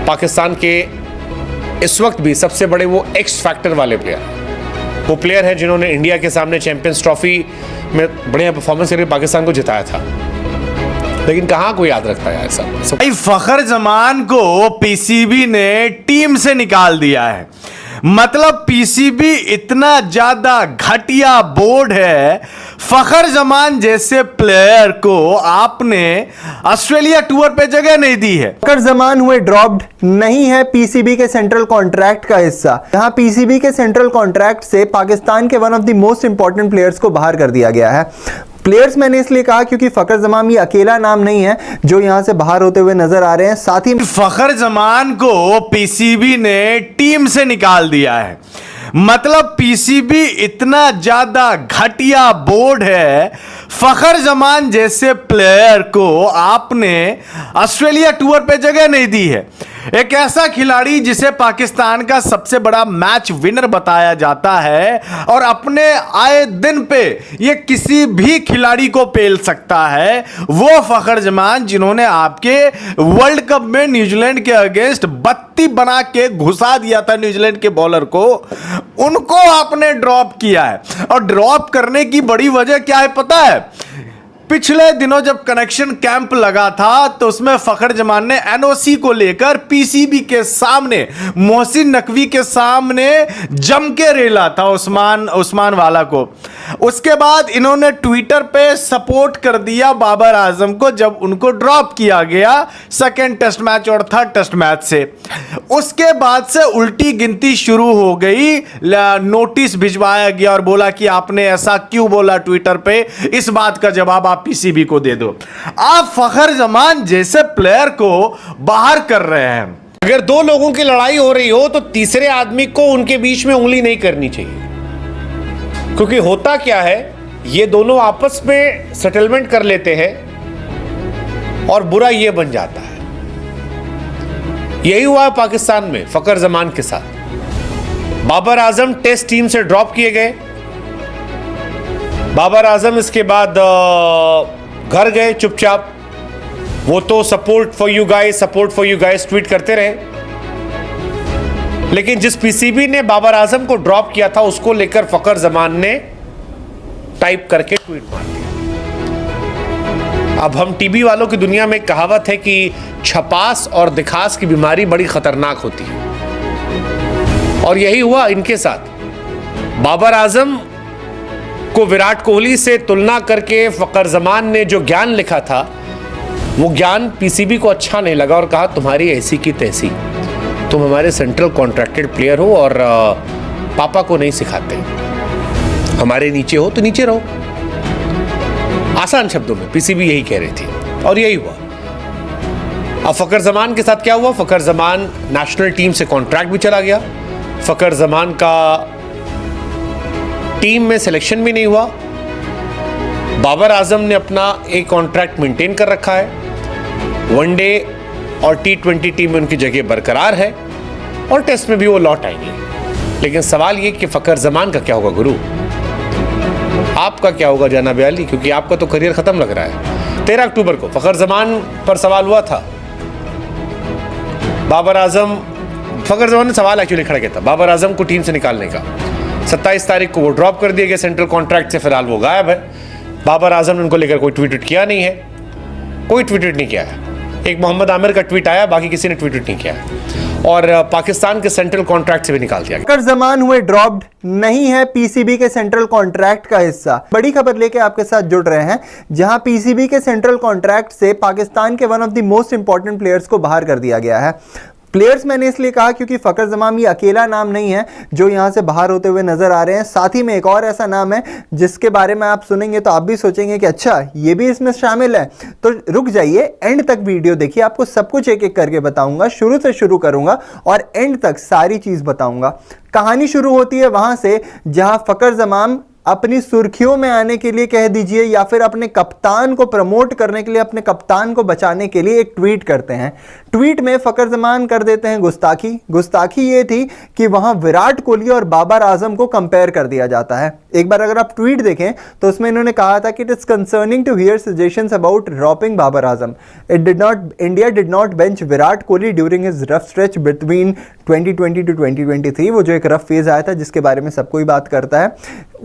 पाकिस्तान के इस वक्त भी सबसे बड़े वो एक्स फैक्टर वाले प्लेयर, वो प्लेयर हैं जिन्होंने इंडिया के सामने चैंपियंस ट्रॉफी में बढ़िया परफॉर्मेंस करके पाकिस्तान को जिताया था, लेकिन कहां कोई याद रखता है ऐसा। फखर जमान को पीसीबी ने टीम से निकाल दिया है। मतलब पीसीबी इतना ज्यादा घटिया बोर्ड है, फखर जमान जैसे प्लेयर को आपने ऑस्ट्रेलिया टूर पे जगह नहीं दी है। फखर जमान हुए ड्रॉप्ड, नहीं है पीसीबी के सेंट्रल कॉन्ट्रैक्ट का हिस्सा। यहां पीसीबी के सेंट्रल कॉन्ट्रैक्ट से पाकिस्तान के one of the most important players को बाहर कर दिया गया है। प्लेयर्स मैंने इसलिए कहा क्योंकि फखर जमान ये अकेला नाम नहीं है जो यहां से बाहर होते हुए नजर आ रहे हैं। साथ ही फखर जमान को पीसीबी ने टीम से निकाल दिया है। मतलब पीसीबी इतना ज्यादा घटिया बोर्ड है, फखर जमान जैसे प्लेयर को आपने ऑस्ट्रेलिया टूर पे जगह नहीं दी है। एक ऐसा खिलाड़ी जिसे पाकिस्तान का सबसे बड़ा मैच विनर बताया जाता है और अपने आए दिन पे ये किसी भी खिलाड़ी को पेल सकता है, वो फखर जमान जिन्होंने आपके वर्ल्ड कप में न्यूजीलैंड के अगेंस्ट बत्ती बना के घुसा दिया था न्यूजीलैंड के बॉलर को, उनको आपने ड्रॉप किया है। और ड्रॉप करने की बड़ी वजह क्या है पता है? पिछले दिनों जब कनेक्शन कैंप लगा था तो उसमें फखर जमान ने एनओसी को लेकर पीसीबी के सामने, मोहसिन नकवी के सामने जम के रेला था उस्मान वाला को। उसके बाद इन्होंने ट्विटर पे सपोर्ट कर दिया बाबर आजम को जब उनको ड्रॉप किया गया सेकेंड टेस्ट मैच और थर्ड टेस्ट मैच से। उसके बाद से उल्टी गिनती शुरू हो गई, नोटिस भिजवाया गया और बोला कि आपने ऐसा क्यों बोला ट्विटर पे, इस बात का जवाब पीसीबी को दे दो। आप फखर जमान जैसे प्लेयर को बाहर कर रहे हैं। अगर दो लोगों की लड़ाई हो रही हो तो तीसरे आदमी को उनके बीच में उंगली नहीं करनी चाहिए, क्योंकि होता क्या है, ये दोनों आपस में सेटलमेंट कर लेते हैं और बुरा ये बन जाता है। यही हुआ पाकिस्तान में फखर जमान के साथ। बाबर आजम टेस्ट टीम से ड्रॉप किए गए। बाबर आजम इसके बाद घर गए चुपचाप। वो तो support for you guys tweet करते रहे, लेकिन जिस पीसीबी ने बाबर आजम को ड्रॉप किया था उसको लेकर फखर जमान ने टाइप करके ट्वीट मार दिया। अब हम टीबी वालों की दुनिया में कहावत है कि छपास और दिखास की बीमारी बड़ी खतरनाक होती है, और यही हुआ इनके साथ। बाबर आजम को विराट कोहली से तुलना करके फखर जमान ने जो ज्ञान लिखा था, वो ज्ञान पीसीबी को अच्छा नहीं लगा और कहा तुम्हारी ऐसी की तैसी, तुम हमारे सेंट्रल कॉन्ट्रैक्टेड प्लेयर हो और पापा को नहीं सिखाते, हमारे नीचे हो तो नीचे रहो। आसान शब्दों में पीसीबी यही कह रही थी और यही हुआ। अब फखर जमान के साथ क्या हुआ? फखर जमान नेशनल टीम से कॉन्ट्रैक्ट भी चला गया, फखर जमान का टीम में सिलेक्शन भी नहीं हुआ। बाबर आजम ने अपना एक कॉन्ट्रैक्ट मेंटेन कर रखा है, वनडे और टी20 टीम में उनकी जगह बरकरार है और टेस्ट में भी वो लौट आएंगे। लेकिन सवाल ये कि फखर जमान का क्या होगा गुरु, आपका क्या होगा जनाब अली, क्योंकि आपका तो करियर खत्म लग रहा है। 13 अक्टूबर को फखर जमान पर सवाल हुआ था। फखर जमान ने सवाल एक्चुअली खड़ा किया था बाबर आजम को टीम से निकालने का। 27 तारीख को वो ड्रॉप कर दिए गए सेंट्रल कॉन्ट्रैक्ट से, फिलहाल वो गायब है। बाबर आजम ने उनको लेकर कोई ट्वीट किया नहीं है, कोई ट्वीट नहीं किया है। एक मोहम्मद आमिर का ट्वीट आया, बाकी किसी ने ट्वीट नहीं किया है, और पाकिस्तान के सेंट्रल कॉन्ट्रैक्ट से भी निकाल दिया गया। फखर जमान हुए ड्रॉप्ड, नहीं है पीसीबी के सेंट्रल कॉन्ट्रैक्ट का हिस्सा। बड़ी खबर लेके आपके साथ जुड़ रहे हैं, जहां पीसीबी के सेंट्रल कॉन्ट्रैक्ट से पाकिस्तान के one of the most important players को बाहर कर दिया गया है। प्लेयर्स मैंने इसलिए कहा क्योंकि फखर जमान ये अकेला नाम नहीं है जो यहां से बाहर होते हुए नजर आ रहे हैं। साथ ही में एक और ऐसा नाम है जिसके बारे में आप सुनेंगे तो आप भी सोचेंगे कि अच्छा ये भी इसमें शामिल है। तो रुक जाइए, एंड तक वीडियो देखिए, आपको सब कुछ एक एक करके बताऊंगा, शुरू से शुरू करूंगा और एंड तक सारी चीज बताऊंगा। कहानी शुरू होती है वहां से जहां फखर जमान अपनी सुर्खियों में आने के लिए कह दीजिए, या फिर अपने कप्तान को प्रमोट करने के लिए, अपने कप्तान को बचाने के लिए एक ट्वीट करते हैं। ट्वीट में फखर जमान कर देते हैं गुस्ताखी ये थी कि वहां विराट कोहली और बाबर आजम को कंपेयर कर दिया जाता है। एक बार अगर आप ट्वीट देखें तो उसमें इन्होंने कहा था कि it is concerning to hear suggestions about dropping Babar Azam. India did not bench Virat Kohli during his rough stretch between 2020 to 2023, वो जो एक रफ फेज आया था जिसके बारे में सब कोई बात करता है।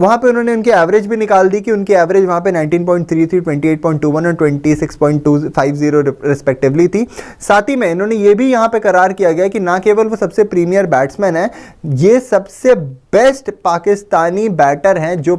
वहां पे उन्होंने उनकी एवरेज भी निकाल दी कि उनकी एवरेज वहां पे 19.33, 28.21 और 26.250 रिस्पेक्टिवली थी। साथ ही में इन्होंने ये भी यहां पे करार किया गया कि ना केवल वो सबसे प्रीमियर बैट्समैन है, ये सबसे बेस्ट पाकिस्तानी बैटर हैं जो